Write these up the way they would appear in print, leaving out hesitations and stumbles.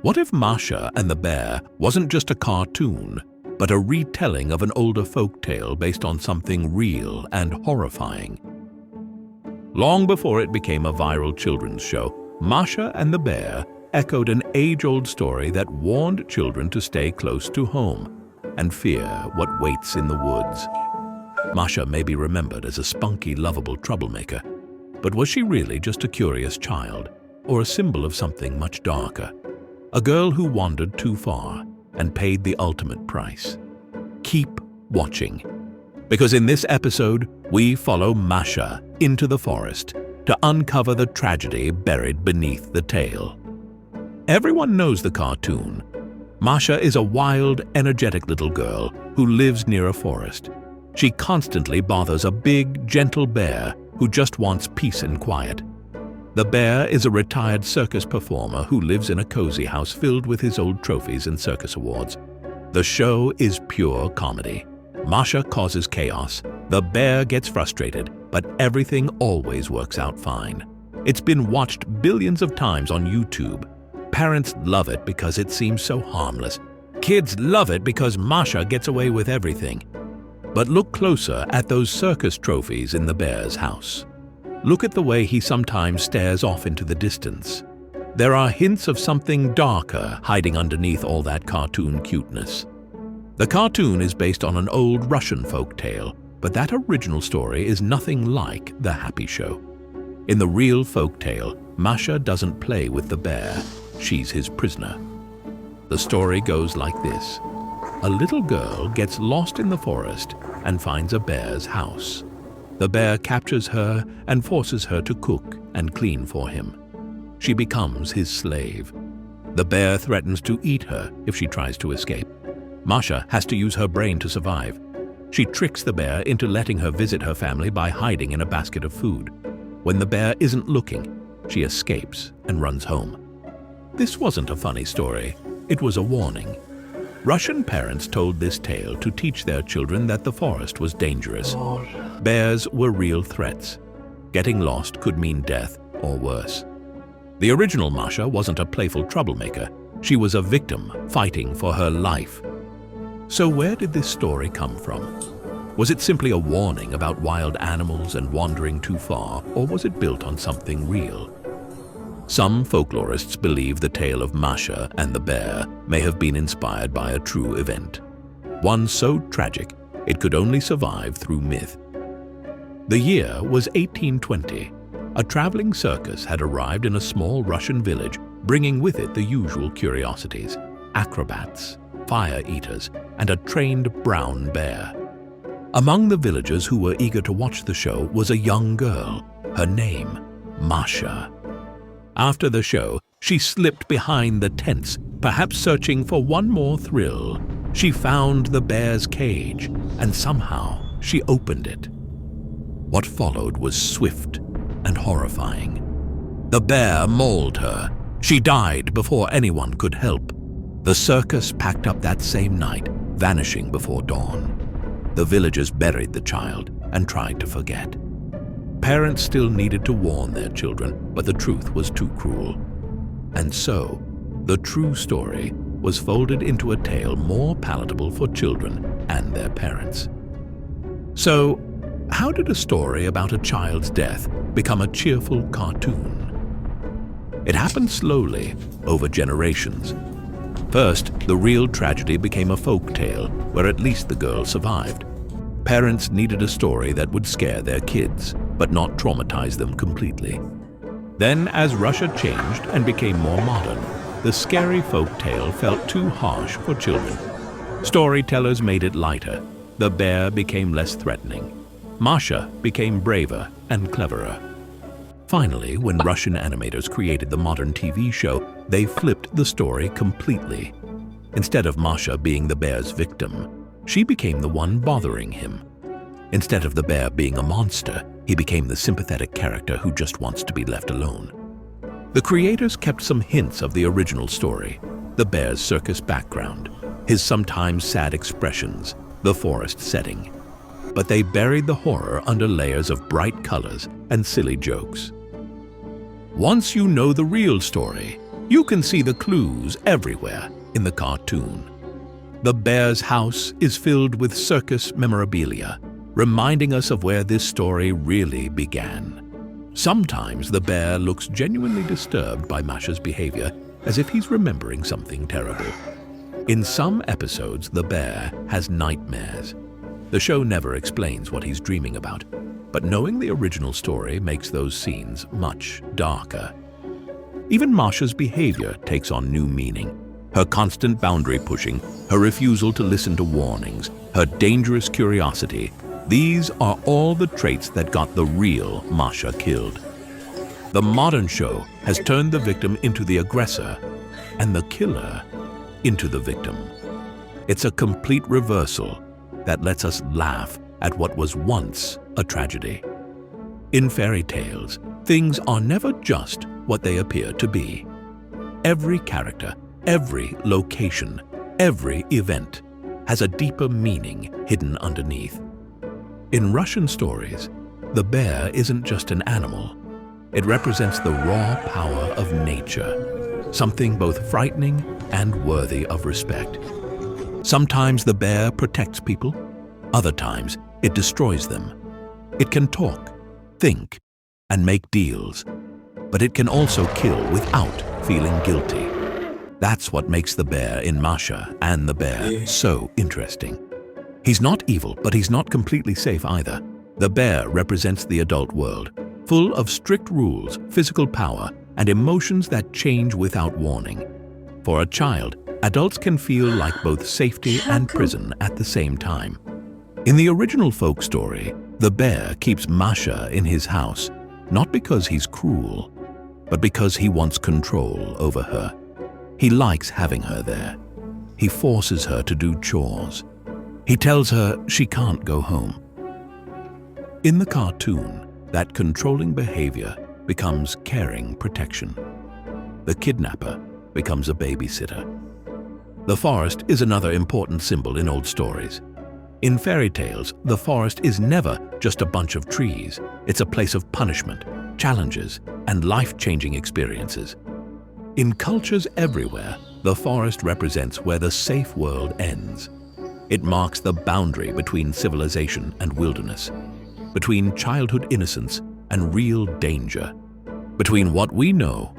What if Masha and the Bear wasn't just a cartoon, but a retelling of an older folktale based on something real and horrifying? Long before it became a viral children's show, Masha and the Bear echoed an age-old story that warned children to stay close to home and fear what waits in the woods. Masha may be remembered as a spunky, lovable troublemaker, but was she really just a curious child, or a symbol of something much darker? A girl who wandered too far and paid the ultimate price. Keep watching, because in this episode, we follow Masha into the forest to uncover the tragedy buried beneath the tale. Everyone knows the cartoon. Masha is a wild, energetic little girl who lives near a forest. She constantly bothers a big, gentle bear who just wants peace and quiet. The bear is a retired circus performer who lives in a cozy house filled with his old trophies and circus awards. The show is pure comedy. Masha causes chaos, the bear gets frustrated, but everything always works out fine. It's been watched billions of times on YouTube. Parents love it because it seems so harmless. Kids love it because Masha gets away with everything. But look closer at those circus trophies in the bear's house. Look at the way he sometimes stares off into the distance. There are hints of something darker hiding underneath all that cartoon cuteness. The cartoon is based on an old Russian folk tale, but that original story is nothing like The Happy Show. In the real folk tale, Masha doesn't play with the bear. She's his prisoner. The story goes like this. A little girl gets lost in the forest and finds a bear's house. The bear captures her and forces her to cook and clean for him. She becomes his slave. The bear threatens to eat her if she tries to escape. Masha has to use her brain to survive. She tricks the bear into letting her visit her family by hiding in a basket of food. When the bear isn't looking, she escapes and runs home. This wasn't a funny story. It was a warning. Russian parents told this tale to teach their children that the forest was dangerous. Bears were real threats. Getting lost could mean death or worse. The original Masha wasn't a playful troublemaker. She was a victim fighting for her life. So where did this story come from? Was it simply a warning about wild animals and wandering too far, or was it built on something real? Some folklorists believe the tale of Masha and the bear may have been inspired by a true event, one so tragic it could only survive through myth. The year was 1820. A traveling circus had arrived in a small Russian village, bringing with it the usual curiosities: acrobats, fire eaters, and a trained brown bear. Among the villagers who were eager to watch the show was a young girl, her name, Masha. After the show, she slipped behind the tents, perhaps searching for one more thrill. She found the bear's cage, and somehow she opened it. What followed was swift and horrifying. The bear mauled her. She died before anyone could help. The circus packed up that same night, vanishing before dawn. The villagers buried the child and tried to forget. Parents still needed to warn their children, but the truth was too cruel. And so, the true story was folded into a tale more palatable for children and their parents. So, how did a story about a child's death become a cheerful cartoon? It happened slowly, over generations. First, the real tragedy became a folk tale where at least the girl survived. Parents needed a story that would scare their kids, but not traumatize them completely. Then, as Russia changed and became more modern, the scary folk tale felt too harsh for children. Storytellers made it lighter. The bear became less threatening. Masha became braver and cleverer. Finally, when Russian animators created the modern TV show, they flipped the story completely. Instead of Masha being the bear's victim, she became the one bothering him. Instead of the bear being a monster, he became the sympathetic character who just wants to be left alone. The creators kept some hints of the original story: the bear's circus background, his sometimes sad expressions, the forest setting. But they buried the horror under layers of bright colors and silly jokes. Once you know the real story, You can see the clues everywhere in the cartoon. The bear's house is filled with circus memorabilia, reminding us of where this story really began. Sometimes the bear looks genuinely disturbed by Masha's behavior, as if he's remembering something terrible. In some episodes, the bear has nightmares. The show never explains what he's dreaming about, but knowing the original story makes those scenes much darker. Even Masha's behavior takes on new meaning. Her constant boundary pushing, her refusal to listen to warnings, her dangerous curiosity, these are all the traits that got the real Masha killed. The modern show has turned the victim into the aggressor and the killer into the victim. It's a complete reversal that lets us laugh at what was once a tragedy. In fairy tales, things are never just what they appear to be. Every character, every location, every event has a deeper meaning hidden underneath. In Russian stories, the bear isn't just an animal. It represents the raw power of nature, something both frightening and worthy of respect. Sometimes the bear protects people, other times it destroys them. It can talk, think, and make deals, but it can also kill without feeling guilty. That's what makes the bear in Masha and the Bear so interesting. He's not evil, but he's not completely safe either. The bear represents the adult world, full of strict rules, physical power, and emotions that change without warning. For a child, adults can feel like both safety and prison at the same time. In the original folk story, the bear keeps Masha in his house, not because he's cruel, but because he wants control over her. He likes having her there. He forces her to do chores. He tells her she can't go home. In the cartoon, that controlling behavior becomes caring protection. The kidnapper becomes a babysitter. The forest is another important symbol in old stories. In fairy tales, the forest is never just a bunch of trees. It's a place of punishment, challenges, and life-changing experiences. In cultures everywhere, the forest represents where the safe world ends. It marks the boundary between civilization and wilderness, between childhood innocence and real danger, between what we know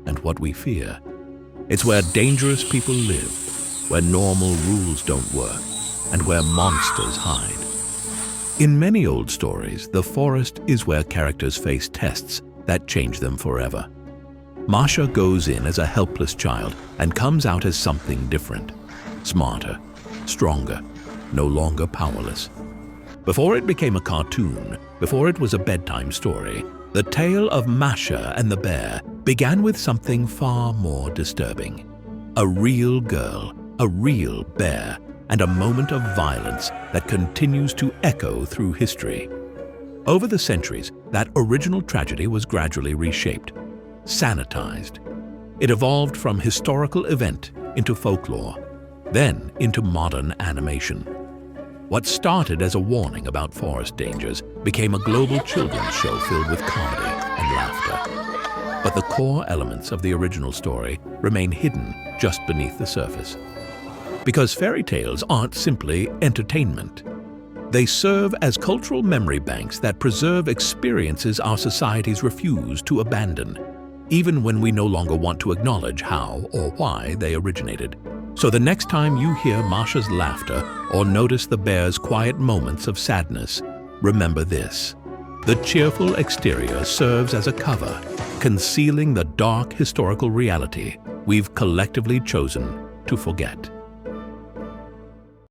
and what we fear. It's where dangerous people live, where normal rules don't work, and where monsters hide. In many old stories, the forest is where characters face tests that change them forever. Masha goes in as a helpless child and comes out as something different, smarter, stronger, no longer powerless. Before it became a cartoon, before it was a bedtime story, the tale of Masha and the bear began with something far more disturbing. A real girl, a real bear, and a moment of violence that continues to echo through history. Over the centuries, that original tragedy was gradually reshaped, sanitized. It evolved from historical event into folklore, then into modern animation. What started as a warning about forest dangers became a global children's show filled with comedy and laughter. But the core elements of the original story remain hidden just beneath the surface. Because fairy tales aren't simply entertainment. They serve as cultural memory banks that preserve experiences our societies refuse to abandon, even when we no longer want to acknowledge how or why they originated. So the next time you hear Masha's laughter or notice the bear's quiet moments of sadness, remember this. The cheerful exterior serves as a cover, concealing the dark historical reality we've collectively chosen to forget.